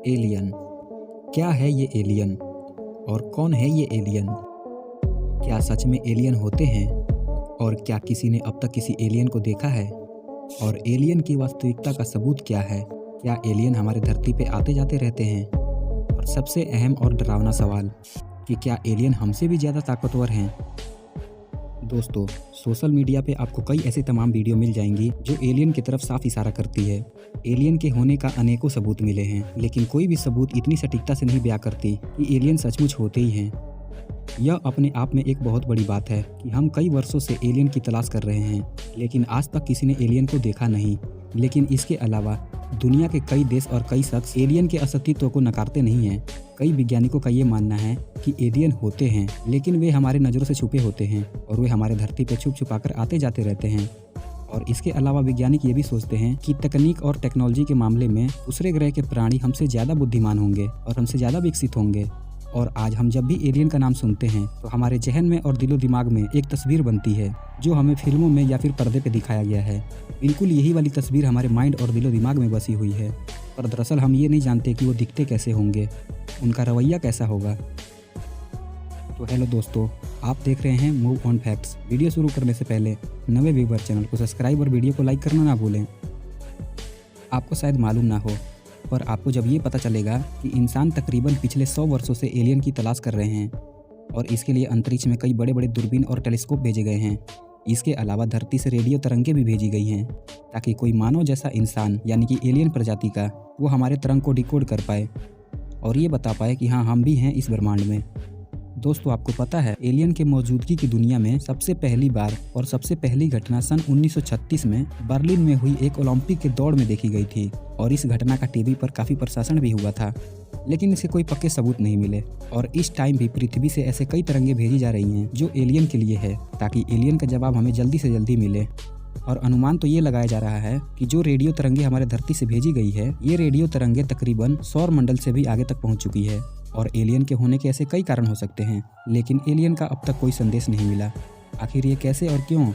Alien. क्या है ये एलियन और कौन है ये एलियन? क्या सच में एलियन होते हैं और क्या किसी ने अब तक किसी एलियन को देखा है? और एलियन की वास्तविकता का सबूत क्या है? क्या एलियन हमारे धरती पे आते जाते रहते हैं? और सबसे अहम और डरावना सवाल कि क्या एलियन हमसे भी ज़्यादा ताकतवर हैं? दोस्तों, सोशल मीडिया पे आपको कई ऐसे तमाम वीडियो मिल जाएंगी जो एलियन की तरफ साफ इशारा करती है। एलियन के होने का अनेकों सबूत मिले हैं, लेकिन कोई भी सबूत इतनी सटीकता से नहीं बयां करती कि एलियन सचमुच होते ही हैं। यह अपने आप में एक बहुत बड़ी बात है कि हम कई वर्षों से एलियन की तलाश कर रहे हैं, लेकिन आज तक किसी ने एलियन को देखा नहीं। लेकिन इसके अलावा दुनिया के कई देश और कई शख्स एलियन के अस्तित्व को नकारते नहीं हैं। कई वैज्ञानिकों का ये मानना है कि एलियन होते हैं, लेकिन वे हमारे नज़रों से छुपे होते हैं और वे हमारे धरती पर छुप छुपा कर आते जाते रहते हैं। और इसके अलावा वैज्ञानिक ये भी सोचते हैं कि तकनीक और टेक्नोलॉजी के मामले में दूसरे ग्रह के प्राणी हमसे ज़्यादा बुद्धिमान होंगे और हमसे ज़्यादा विकसित होंगे। और आज हम जब भी एलियन का नाम सुनते हैं तो हमारे जहन में और दिलो दिमाग में एक तस्वीर बनती है जो हमें फिल्मों में या फिर पर्दे पे दिखाया गया है। बिल्कुल यही वाली तस्वीर हमारे माइंड और दिलो दिमाग में बसी हुई है, पर दरअसल हम ये नहीं जानते कि वो दिखते कैसे होंगे, उनका रवैया कैसा होगा। तो हेलो दोस्तों, आप देख रहे हैं मूव ऑन फैक्ट्स। वीडियो शुरू करने से पहले नए व्यूअर चैनल को सब्सक्राइब और वीडियो को लाइक करना ना भूलें। आपको शायद मालूम ना हो, पर आपको जब ये पता चलेगा कि इंसान तकरीबन पिछले 100 वर्षों से एलियन की तलाश कर रहे हैं और इसके लिए अंतरिक्ष में कई बड़े बड़े दूरबीन और टेलीस्कोप भेजे गए हैं। इसके अलावा धरती से रेडियो तरंगें भी भेजी गई हैं ताकि कोई मानव जैसा इंसान यानी कि एलियन प्रजाति का वो हमारे तरंग को डिकोड कर पाए और ये बता पाए कि हाँ, हम भी हैं इस ब्रह्मांड में। दोस्तों, आपको पता है एलियन के मौजूदगी की दुनिया में सबसे पहली बार और सबसे पहली घटना सन 1936 में बर्लिन में हुई एक ओलंपिक के दौड़ में देखी गई थी और इस घटना का टीवी पर काफ़ी प्रशासन भी हुआ था, लेकिन इसे कोई पक्के सबूत नहीं मिले। और इस टाइम भी पृथ्वी से ऐसे कई तरंगे भेजी जा रही हैं जो एलियन के लिए है, ताकि एलियन का जवाब हमें जल्दी से जल्दी मिले। और अनुमान तो ये लगाया जा रहा है कि जो रेडियो तरंगे हमारे धरती से भेजी गई है, ये रेडियो तरंगे तकरीबन सौर मंडल से भी आगे तक पहुंच चुकी है। और एलियन के होने के ऐसे कई कारण हो सकते हैं, लेकिन एलियन का अब तक कोई संदेश नहीं मिला। आखिर ये कैसे और क्यों?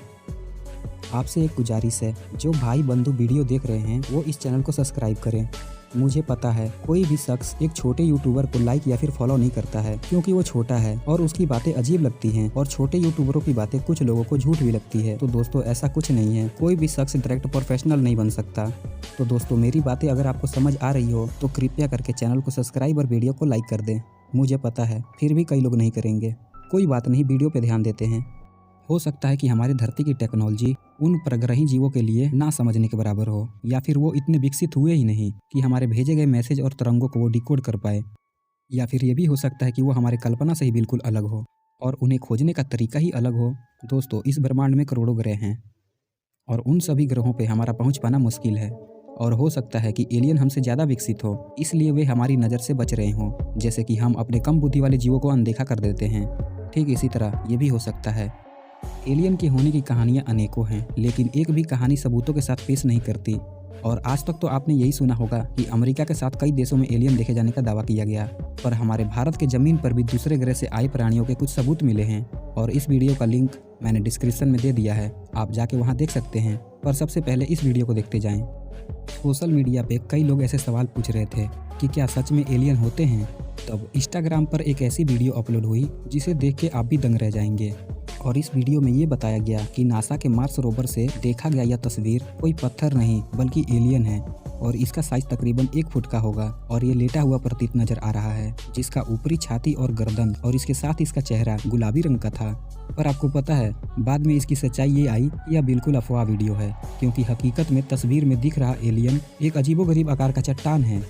आपसे एक गुजारिश है, जो भाई बंधु वीडियो देख रहे हैं वो इस चैनल को सब्सक्राइब करें। मुझे पता है कोई भी शख्स एक छोटे यूट्यूबर को लाइक या फिर फॉलो नहीं करता है, क्योंकि वो छोटा है और उसकी बातें अजीब लगती हैं और छोटे यूट्यूबरों की बातें कुछ लोगों को झूठ भी लगती है। तो दोस्तों, ऐसा कुछ नहीं है, कोई भी शख्स डायरेक्ट प्रोफेशनल नहीं बन सकता। तो दोस्तों, मेरी बातें अगर आपको समझ आ रही हो तो कृपया करके चैनल को सब्सक्राइब और वीडियो को लाइक कर दें। मुझे पता है फिर भी कई लोग नहीं करेंगे, कोई बात नहीं, वीडियो पे ध्यान देते हैं। हो सकता है कि हमारी धरती की टेक्नोलॉजी उन परग्रही जीवों के लिए ना समझने के बराबर हो, या फिर वो इतने विकसित हुए ही नहीं कि हमारे भेजे गए मैसेज और तरंगों को वो डिकोड कर पाए। या फिर ये भी हो सकता है कि वो हमारे कल्पना से ही बिल्कुल अलग हो और उन्हें खोजने का तरीका ही अलग हो। दोस्तों, इस ब्रह्मांड में करोड़ों ग्रह हैं और उन सभी ग्रहों पर हमारा पहुँच पाना मुश्किल है। और हो सकता है कि एलियन हमसे ज़्यादा विकसित हो, इसलिए वे हमारी नज़र से बच रहे हों, जैसे कि हम अपने कम बुद्धि वाले जीवों को अनदेखा कर देते हैं। ठीक इसी तरह ये भी हो सकता है। एलियन के होने की कहानियां अनेकों हैं, लेकिन एक भी कहानी सबूतों के साथ पेश नहीं करती। और आज तक तो आपने यही सुना होगा कि अमेरिका के साथ कई देशों में एलियन देखे जाने का दावा किया गया, पर हमारे भारत के ज़मीन पर भी दूसरे ग्रह से आए प्राणियों के कुछ सबूत मिले हैं। और इस वीडियो का लिंक मैंने डिस्क्रिप्शन में दे दिया है, आप जाके वहाँ देख सकते हैं। पर सबसे पहले इस वीडियो को देखते जाएं। सोशल मीडिया पे कई लोग ऐसे सवाल पूछ रहे थे कि क्या सच में एलियन होते हैं। तब इंस्टाग्राम पर एक ऐसी वीडियो अपलोड हुई जिसे देख के आप भी दंग रह जाएंगे। और इस वीडियो में ये बताया गया कि नासा के मार्स रोवर से देखा गया यह तस्वीर कोई पत्थर नहीं बल्कि एलियन है और इसका साइज तकरीबन 1 फुट का होगा और ये लेटा हुआ प्रतीत नजर आ रहा है, जिसका ऊपरी छाती और गर्दन और इसके साथ इसका चेहरा गुलाबी रंग का था। पर आपको पता है, बाद में इसकी सच्चाई ये आई कि यह बिल्कुल अफवाह वीडियो है, क्योंकि हकीकत में तस्वीर में दिख रहा एलियन एक अजीबोगरीब आकार का चट्टान है।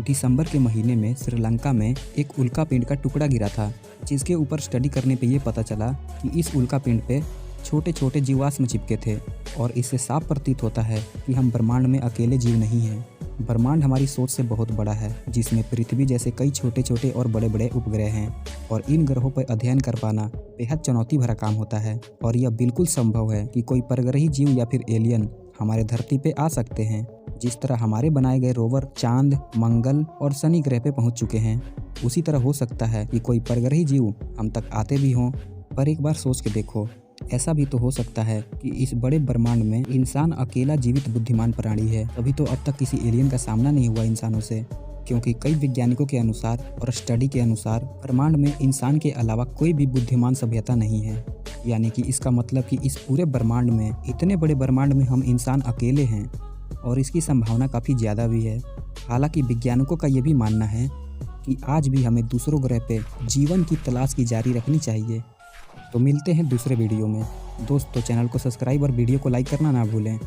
दिसंबर के महीने में श्रीलंका में एक उल्का पिंड का टुकड़ा गिरा था, जिसके ऊपर स्टडी करने पे ये पता चला कि इस उल्का पिंड पे छोटे छोटे जीवाश्म चिपके थे। और इससे साफ प्रतीत होता है कि हम ब्रह्मांड में अकेले जीव नहीं हैं। ब्रह्मांड हमारी सोच से बहुत बड़ा है, जिसमें पृथ्वी जैसे कई छोटे छोटे और बड़े बड़े उपग्रह हैं और इन ग्रहों पर अध्ययन कर पाना बेहद चुनौती भरा काम होता है। और यह बिल्कुल संभव है कि कोई परग्रही जीव या फिर एलियन हमारे धरती पे आ सकते हैं, जिस तरह हमारे बनाए गए रोवर चांद, मंगल और शनि ग्रह पे पहुंच चुके हैं। उसी तरह हो सकता है कि कोई परग्रही जीव हम तक आते भी हों। पर एक बार सोच के देखो, ऐसा भी तो हो सकता है कि इस बड़े ब्रह्मांड में इंसान अकेला जीवित बुद्धिमान प्राणी है, तभी तो अब तक किसी एलियन का सामना नहीं हुआ इंसानों से। क्योंकि कई वैज्ञानिकों के अनुसार और स्टडी के अनुसार ब्रह्मांड में इंसान के अलावा कोई भी बुद्धिमान सभ्यता नहीं है। यानी कि इसका मतलब कि इस पूरे ब्रह्मांड में, इतने बड़े ब्रह्मांड में हम इंसान अकेले हैं और इसकी संभावना काफ़ी ज़्यादा भी है। हालांकि वैज्ञानिकों का ये भी मानना है कि आज भी हमें दूसरों ग्रह पे जीवन की तलाश की जारी रखनी चाहिए। तो मिलते हैं दूसरे वीडियो में। दोस्तों, चैनल को सब्सक्राइब और वीडियो को लाइक करना ना भूलें।